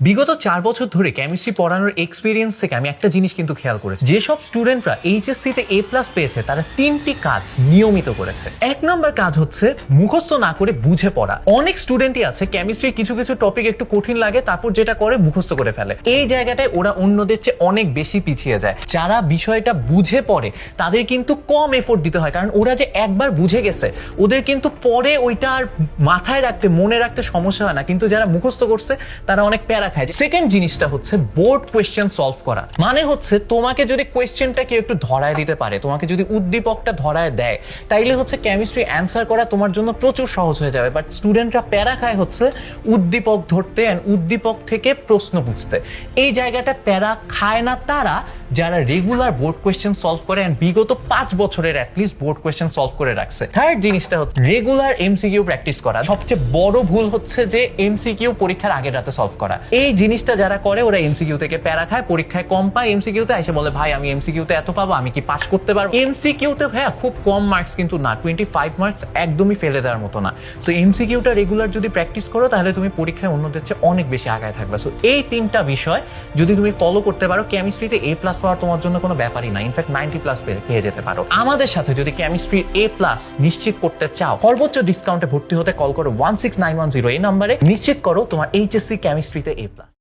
বিগত 4 বছর ধরে কেমিস্ট্রি পড়ানোর এক্সপিরিয়েন্স থেকে আমি একটা জিনিস কিন্তু খেয়াল করেছি, যেসব স্টুডেন্টরা এইচএসসি তে A+ পেয়েছে তারা 3টি কাজ নিয়মিত করেছে। 1 নম্বর কাজ হচ্ছে মুখস্থ না করে বুঝে পড়া। অনেক স্টুডেন্টই আছে কেমিস্ট্রি কিছু কিছু টপিক একটু কঠিন লাগে, তারপর যেটা করে মুখস্থ করে ফেলে। এই জায়গাটায় ওরা অন্যদের চেয়ে অনেক বেশি পিছিয়ে যায়। যারা বিষয়টা বুঝে পড়ে তাদের কিন্তু কম এফোর্ট দিতে হয়, কারণ ওরা যে একবার বুঝে গেছে ওদের কিন্তু পরে ওইটা আর মাথায় রাখতে মনে রাখতে সমস্যা হয় না, কিন্তু যারা মুখস্থ করছে তারা অনেক প্যারা খায়। সেকেন্ড জিনিসটা হচ্ছে বোর্ড কোয়েশ্চেন সলভ করা। মানে হচ্ছে তোমাকে যদি কোয়েশ্চেনটা কেউ একটু ধরায় দিতে পারে, তোমাকে যদি উদ্দীপকটা ধরায় দেয়, তাইলে হচ্ছে কেমিস্ট্রি অ্যান্সার করা তোমার জন্য প্রচুর সহজ হয়ে যাবে। বাট স্টুডেন্টরা প্যারা খায় হচ্ছে উদ্দীপক ধরতে এন্ড উদ্দীপক থেকে প্রশ্ন বুঝতে। এই জায়গাটা প্যারা খায় না তারা যারা রেগুলার বোর্ড কোয়েশ্চেন সলভ করে এন্ড বিগত 5 বছরের অ্যাটলিস্ট বোর্ড কোয়েশ্চেন সলভ করে রাখছে। থার্ড জিনিসটা হচ্ছে রেগুলার এমসিকিউ প্র্যাকটিস করা। সবচেয়ে বড় ভুল হচ্ছে যে এমসিকিউ পরীক্ষার আগের রাতে সলভ করা। এই জিনিসটা যারা করে ওরা এমসিকিউ থেকে প্যারা খায়, পরীক্ষায় কম পায়, এমসিকিউতে এসে বলে ভাই আমি এমসিকিউতে এত পাবো, আমি কি পাস করতে পারবো? এমসিকিউতে হ্যাঁ খুব কম মার্কস কিন্তু না, 25 মার্কস একদমই ফেলে দেওয়ার মতো না। সো এমসিকিউটা রেগুলার যদি প্র্যাকটিস করো তাহলে তুমি পরীক্ষায় অন্যদের চেয়ে অনেক বেশি আগায় থাকবে। সো এই 3টা বিষয় যদি তুমি ফলো করতে পারো, কেমিস্ট্রিতে A+ পাওয়ার তোমার জন্য কোনো ব্যাপারই না, ইনফ্যাক্ট 90+ পেয়ে যেতে পারো। আমাদের সাথে যদি কেমিস্ট্রির A+ নিশ্চিত করতে চাও, সর্বোচ্চ ডিসকাউন্টে ভর্তি হতে কল করো 16910 এই নম্বরে। নিশ্চিত করো তোমার এইচএসসি কেমিস্ট্রিতে A+।